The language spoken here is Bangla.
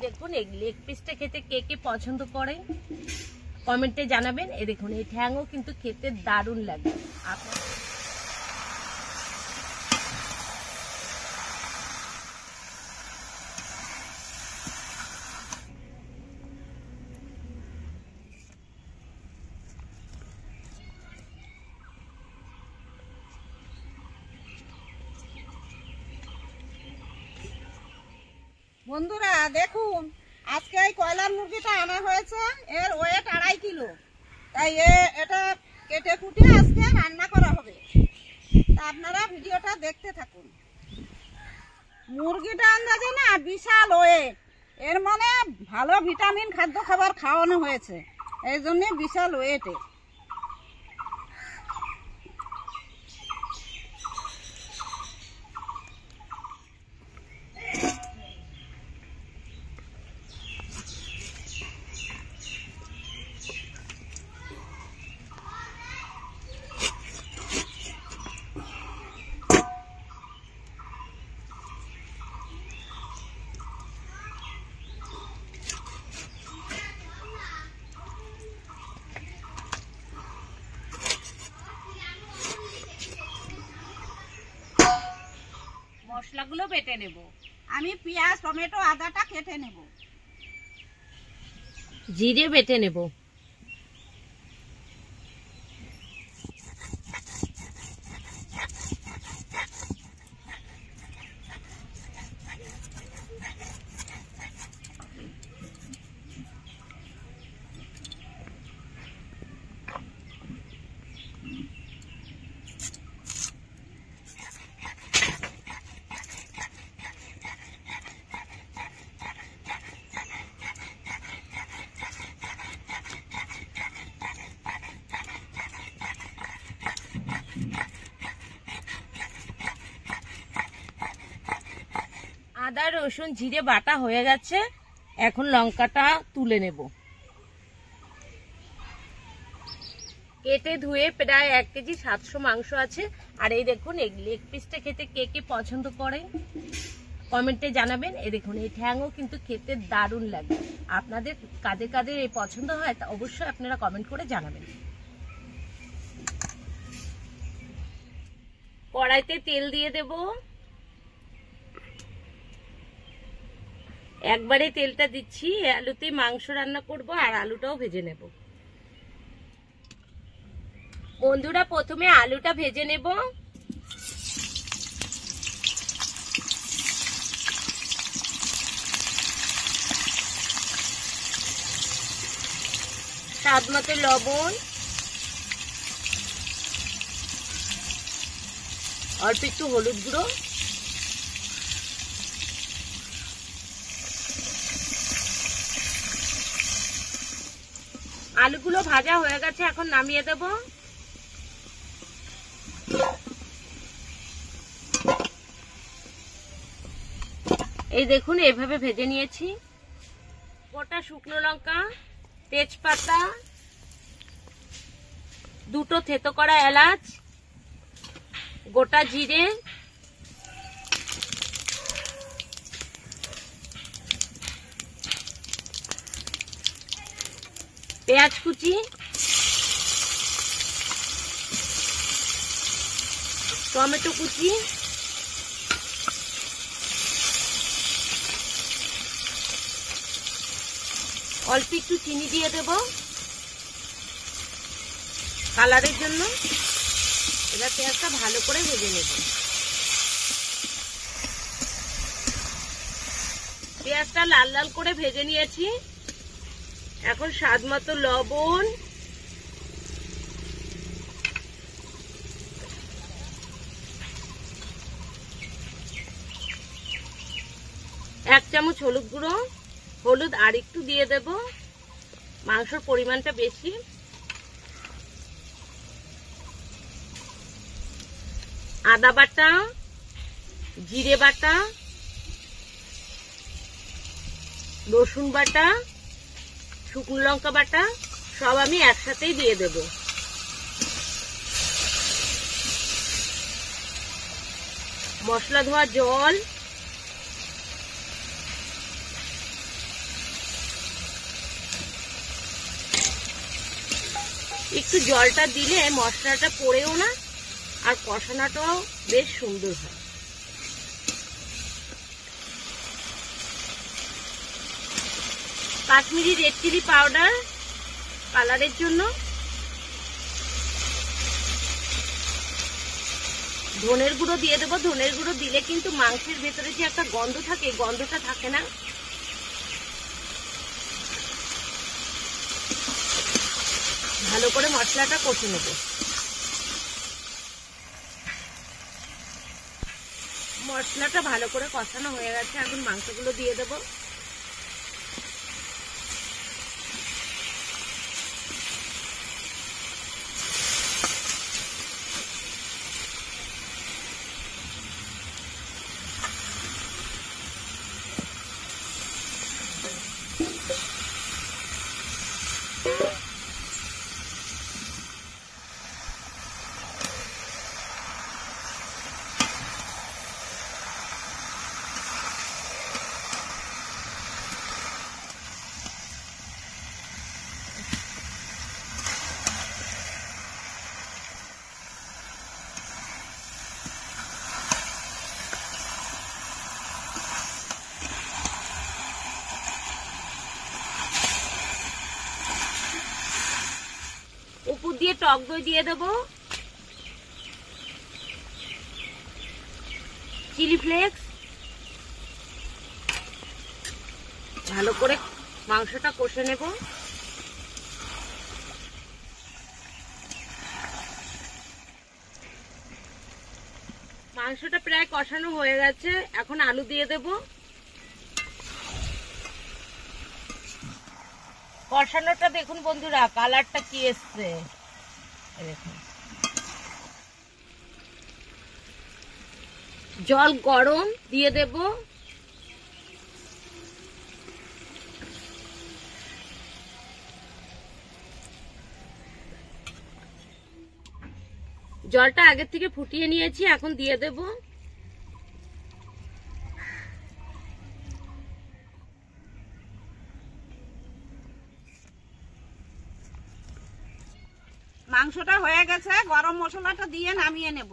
দেখুন এই লেগ পিসটা খেতে কে কে পছন্দ করে কমেন্টে জানাবেন। এই দেখুন এই ঠ্যাংও কিন্তু খেতে দারুণ লাগে। বন্ধুরা দেখুন, আজকে এই কয়লার মুরগিটা আনা হয়েছে, এর ওয়েট 2.5 কিলো। তাই এটা কেটে কুটে আজকে রান্না করা হবে। তা আপনারা ভিডিওটা দেখতে থাকুন। মুরগিটা আন্দাজে না বিশাল ওয়েট, এর মানে ভালো ভিটামিন খাদ্য খাবার খাওয়ানো হয়েছে, এই জন্যে বিশাল ওয়েটে। মশলাগুলো বেটে নেব। আমি পেঁয়াজ টমেটো আদাটা কেটে নেব, জিরে বেটে নেব, আদা রসুন জিরে বাটা হয়ে গেছে। এখন লঙ্কাটা তুলে নেব। কেটে ধুয়ে প্রায় 1 কেজি 700 মাংস আছে। আর এই দেখুন এই লেগ পিসটা খেতে কে কে পছন্দ করে কমেন্টে জানাবেন। এই দেখুন এই ঠ্যাংও কিন্তু খেতে দারুণ লাগে। আপনাদের কাদের কাদের এই পছন্দ হয় তা অবশ্যই আপনারা কমেন্ট করে জানাবেন। কড়াইতে তেল দিয়ে দেব। একবারে তেলটা দিচ্ছি, আলুতে মাংস রান্না করব আর আলুটাও ভেজে নেব। বন্ধুরা প্রথমে আলুটা ভেজে নেব। স্বাদ মতো লবণ, অল্প একটু হলুদ গুঁড়ো, আলুগুলো ভাজা হয়ে গেছে, এখন নামিয়ে দেব। এই দেখুন এইভাবে ভেজে নিয়েছি। গোটা শুকনো লঙ্কা, তেজপাতা, 2টো থেতো করা এলাচ, গোটা জিরে, পেঁয়াজ কুচি, টমেটো কুচি, অল্প একটু চিনি দিয়ে দেব কালারের জন্য। এবার পেঁয়াজটা ভালো করে ভেজে নেব। পেঁয়াজটা লাল লাল করে ভেজে নিয়েছি। এখন স্বাদ মতো লবণ, এক চামচ হলুদ গুঁড়ো, হলুদ আর একটু দিয়ে দেব, মাংসের পরিমাণটা বেশি। আদা বাটা, জিরে বাটা, রসুন বাটা, শুকনো লঙ্কা বাটা সব আমি একসাথেই দিয়ে দেব। মশলা ধোয়া জল, একটু জলটা দিলে মশলাটা পড়েও না আর কষানোটাও বেশ সুন্দর হয়। কাশ্মীরি রেড চিলি পাউডার কালারের জন্য, ধনের গুঁড়ো দিয়ে দেবো। ধনের গুঁড়ো দিলে কিন্তু মাংসের ভেতরে যে একটা গন্ধ থাকে, গন্ধটা থাকে না। ভালো করে মশলাটা কষে নেব। মশলাটা ভালো করে কষানো হয়ে গেছে, এখন মাংসগুলো দিয়ে দেবো। উপর দিয়ে টক দই দিয়ে দেবো, চিলি ফ্লেক্স। ভালো করে মাংসটা কষে নেব। মাংসটা প্রায় কষানো হয়ে গেছে, এখন আলু দিয়ে দেব। কষানোটা দেখুন বন্ধুরা, কালারটা কি এসছে দেখুন। জল গরম দিয়ে দেব। জলটা আগের থেকে ফুটিয়ে নিয়েছি, এখন দিয়ে দেব। মাংসটা হয়ে গেছে, গরম মশলাটা দিয়ে নামিয়ে নেব।